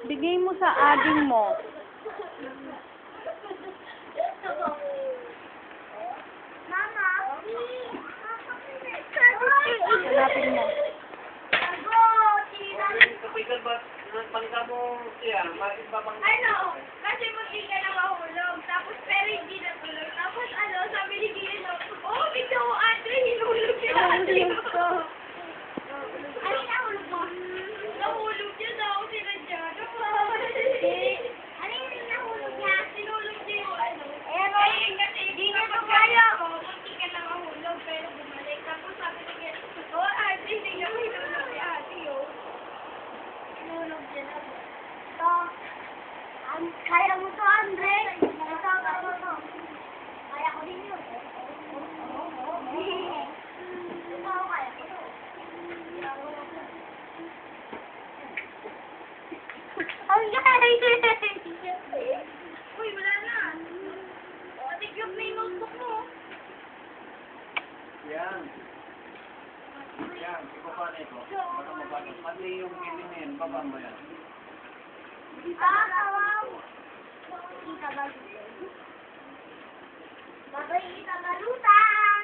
Bigay mo sa ading mo. Mama! Hanapin mo. Ano? Kasi munti ka na mahulog. Tapos pero hindi natulog. Tapos ano, sabi ni Gino, oh, bigla mo ate, hinulog si ate. Ano nahulog mo? Nahulog niya daw, sinadya. Ano yung nahulog niya? Sinulog niya yung ano. Eh, kasi hindi na kaya mo, munti ka na mahulog, pero bumalik. Tapos sabi ni Gino, oh, ate, hindi niya hinulog si ate, oh. Hinulog niya na. Ito. Kaya mo to, Andre. Ito, kaya mo to. Kaya ko din yun. Ito, kaya ko to. Ang galing! Uy, wala na. Patigyok na yung notebook mo. Yan. Yan, ibaba na ito. Baka mababa. Pati yung kilinin, baba mo yan. Wow! Babay, kita balutan!